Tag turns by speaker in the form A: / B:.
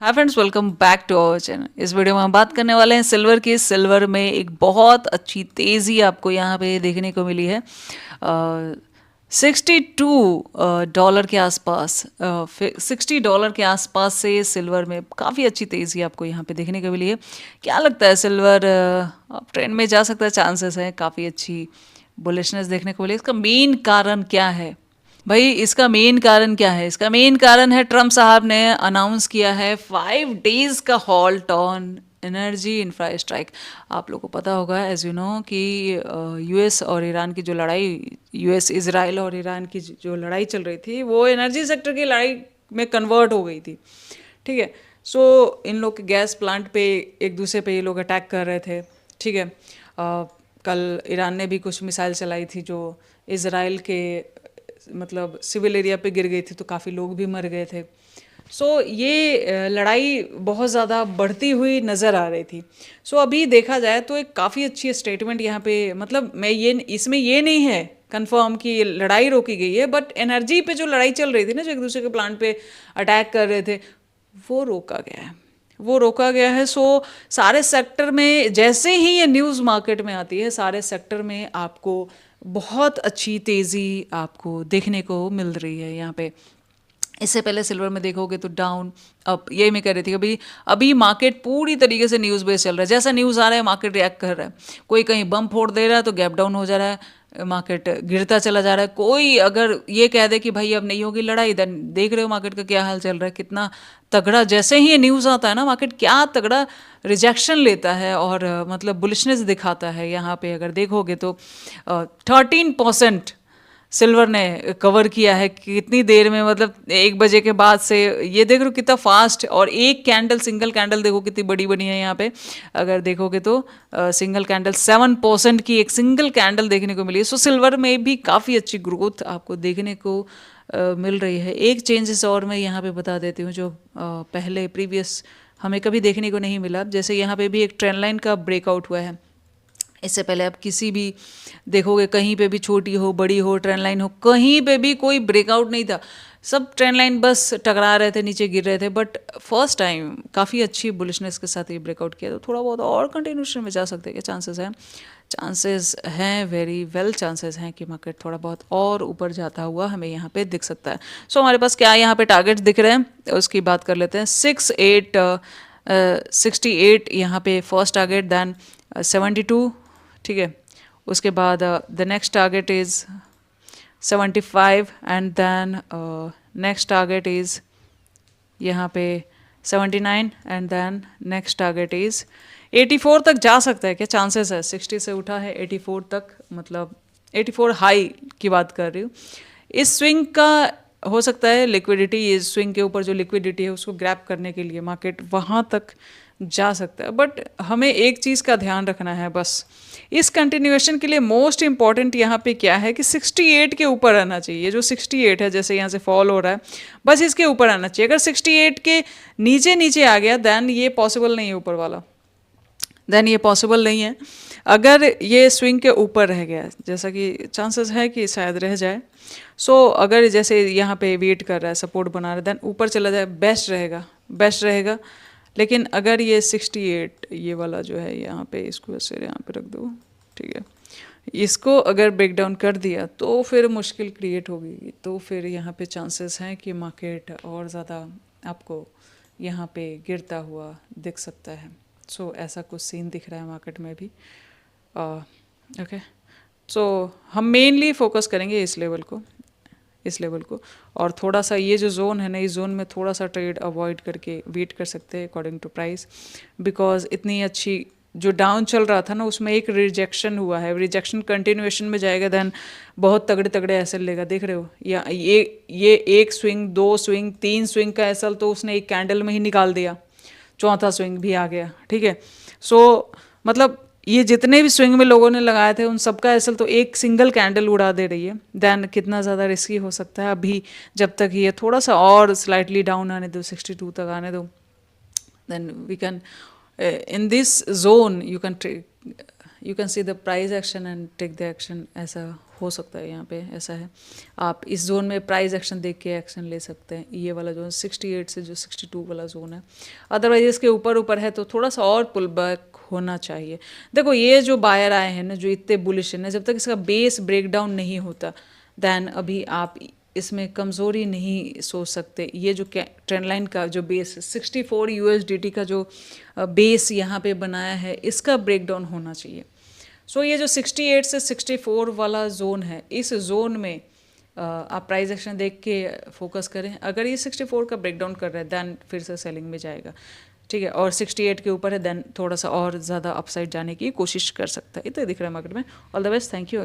A: Hi friends, welcome back to our channel. इस video में हम बात करने वाले हैं सिल्वर की। सिल्वर में एक बहुत अच्छी तेज़ी आपको यहाँ पे देखने को मिली है। 62 डॉलर के आसपास, $60 के आसपास से सिल्वर में काफ़ी अच्छी तेज़ी आपको यहाँ पे देखने को मिली है। क्या लगता है, सिल्वर अब ट्रेंड में जा सकता है? चांसेस हैं, काफ़ी अच्छी बुलिशनेस देखने को मिली। इसका मेन कारण क्या है भाई? इसका मेन कारण क्या है? इसका मेन कारण है, ट्रम्प साहब ने अनाउंस किया है 5 डेज का halt on energy infra strike. आप लोगों को पता होगा, एज यू नो, कि यूएस और ईरान की जो लड़ाई, यूएस इसराइल और ईरान की जो लड़ाई चल रही थी, वो एनर्जी सेक्टर की लड़ाई में कन्वर्ट हो गई थी। ठीक है। सो इन लोग के गैस प्लांट पे एक दूसरे पे ये लोग अटैक कर रहे थे। ठीक है। कल ईरान ने भी कुछ मिसाइल चलाई थी जो इसराइल के मतलब सिविल एरिया पे गिर गई थी, तो काफ़ी लोग भी मर गए थे। ये लड़ाई बहुत ज़्यादा बढ़ती हुई नज़र आ रही थी। अभी देखा जाए तो एक काफ़ी अच्छी स्टेटमेंट यहाँ पे, मतलब मैं ये इसमें ये नहीं है कंफर्म कि ये लड़ाई रोकी गई है, बट एनर्जी पे जो लड़ाई चल रही थी ना, जो एक दूसरे के प्लांट पे अटैक कर रहे थे, वो रोका गया है। वो रोका गया है। सारे सेक्टर में जैसे ही ये न्यूज़ मार्केट में आती है, सारे सेक्टर में आपको बहुत अच्छी तेज़ी आपको देखने को मिल रही है यहाँ पे। इससे पहले सिल्वर में देखोगे तो डाउन अप, यही मैं कह रही थी। अभी अभी मार्केट पूरी तरीके से न्यूज़ बेस चल रहा है। जैसा न्यूज़ आ रहा है मार्केट रिएक्ट कर रहा है। कोई कहीं बम फोड़ दे रहा है तो गैप डाउन हो जा रहा है, मार्केट गिरता चला जा रहा है। कोई अगर ये कह दे कि भाई अब नहीं होगी लड़ाई, देन देख रहे हो मार्केट का क्या हाल चल रहा है, कितना तगड़ा। जैसे ही ये न्यूज़ आता है ना, मार्केट क्या तगड़ा रिजेक्शन लेता है और मतलब बुलिशनेस दिखाता है। यहाँ पे अगर देखोगे तो 13% सिल्वर ने कवर किया है कितनी देर में, मतलब 1 बजे के बाद से। ये देख रहे हो कितना फास्ट। और एक कैंडल, सिंगल कैंडल देखो कितनी बड़ी बनी है यहाँ पे। अगर देखोगे तो सिंगल कैंडल 7% की एक सिंगल कैंडल देखने को मिली है। सिल्वर में भी काफ़ी अच्छी ग्रोथ आपको देखने को मिल रही है। एक चेंजेस और मैं यहाँ पे बता देती हूँ, जो पहले प्रीवियस हमें कभी देखने को नहीं मिला। जैसे यहाँ पे भी एक ट्रेंड लाइन का ब्रेकआउट हुआ है। इससे पहले आप किसी भी देखोगे, कहीं पे भी छोटी हो बड़ी हो ट्रेंड लाइन हो, कहीं पे भी कोई ब्रेकआउट नहीं था। सब ट्रेंड लाइन बस टकरा रहे थे, नीचे गिर रहे थे। बट फर्स्ट टाइम काफ़ी अच्छी बुलिशनेस के साथ ये ब्रेकआउट किया, तो थोड़ा बहुत और कंटिन्यूशन में जा सकते हैं। क्या चांसेस हैं? चांसेस हैं, वेरी वेल चांसेस हैं कि मार्केट थोड़ा बहुत और ऊपर जाता हुआ हमें यहाँ पे दिख सकता है। हमारे पास क्या यहाँ पे टारगेट्स दिख रहे हैं, उसकी बात कर लेते हैं। 68 यहाँ पे फर्स्ट टारगेट, दैन 72। ठीक है। उसके बाद the next target is 75 and then next target is यहाँ पे 79 and then next target is 84 तक जा सकता है। क्या चांसेस है? 60 से उठा है 84 तक, मतलब 84 हाई की बात कर रही हूँ। इस स्विंग का हो सकता है लिक्विडिटी, इस स्विंग के ऊपर जो लिक्विडिटी है उसको ग्रैब करने के लिए मार्केट वहाँ तक जा सकता है। बट हमें एक चीज़ का ध्यान रखना है बस, इस कंटिन्यूएशन के लिए मोस्ट इंपॉर्टेंट यहाँ पे क्या है कि 68 के ऊपर आना चाहिए। जो 68 है, जैसे यहाँ से फॉल हो रहा है, बस इसके ऊपर आना चाहिए। अगर 68 के नीचे नीचे आ गया, देन ये पॉसिबल नहीं है ऊपर वाला, देन ये पॉसिबल नहीं है। अगर ये स्विंग के ऊपर रह गया, जैसा कि चांसेस है कि शायद रह जाए। अगर जैसे यहाँ पे वेट कर रहा है, सपोर्ट बना रहा है, देन ऊपर चला जाए, बेस्ट रहेगा, बेस्ट रहेगा। लेकिन अगर ये 68 ये वाला जो है यहाँ पे, इसको ऐसे यहाँ पे रख दो, ठीक है, इसको अगर ब्रेक डाउन कर दिया तो फिर मुश्किल क्रिएट होगी। तो फिर यहाँ पे चांसेस हैं कि मार्केट और ज़्यादा आपको यहाँ पे गिरता हुआ दिख सकता है। ऐसा कुछ सीन दिख रहा है मार्केट में भी। ओके। हम मेनली फोकस करेंगे इस लेवल को, इस लेवल को। और थोड़ा सा ये जो जोन है ना, इस जोन में थोड़ा सा ट्रेड अवॉइड करके वेट कर सकते हैं अकॉर्डिंग टू प्राइस। बिकॉज इतनी अच्छी जो डाउन चल रहा था ना, उसमें एक रिजेक्शन हुआ है। रिजेक्शन कंटिन्यूएशन में जाएगा, देन बहुत तगड़े तगड़े एसल लेगा। देख रहे हो, या ये एक स्विंग, 2 स्विंग, 3 स्विंग का एसल तो उसने एक कैंडल में ही निकाल दिया। चौथा स्विंग भी आ गया। ठीक है। मतलब ये जितने भी स्विंग में लोगों ने लगाए थे, उन सबका एसल तो एक सिंगल कैंडल उड़ा दे रही है। देन कितना ज़्यादा रिस्की हो सकता है अभी, जब तक ये थोड़ा सा और स्लाइटली डाउन आने दो, 62 तक आने दो, then we can in this zone you can you can see the price action and take the action, ऐसा हो सकता है यहाँ पे, ऐसा है। आप इस जोन में प्राइस एक्शन देख के एक्शन ले सकते हैं, ये वाला जोन 68 से जो 62 वाला जोन है। अदरवाइज इसके ऊपर ऊपर है तो थोड़ा सा और पुल बैक होना चाहिए। देखो ये जो बायर आए हैं ना, जो इतने बुलिश है ना, जब तक इसका बेस ब्रेकडाउन नहीं होता दैन अभी आप इसमें कमज़ोरी नहीं सोच सकते। ये जो ट्रेंड लाइन का जो बेस 64 यूएसडीटी का जो बेस यहाँ पे बनाया है, इसका ब्रेकडाउन होना चाहिए। सो ये जो 68 से 64 वाला जोन है, इस जोन में आप प्राइस एक्शन देख के फोकस करें। अगर ये 64 का ब्रेकडाउन कर रहा है दैन फिर से सेलिंग में जाएगा, ठीक है। और 68 के ऊपर है दैन थोड़ा सा और ज़्यादा अपसाइड जाने की कोशिश कर सकता है। इतना दिख रहा है मार्केट में। All the best, thank you.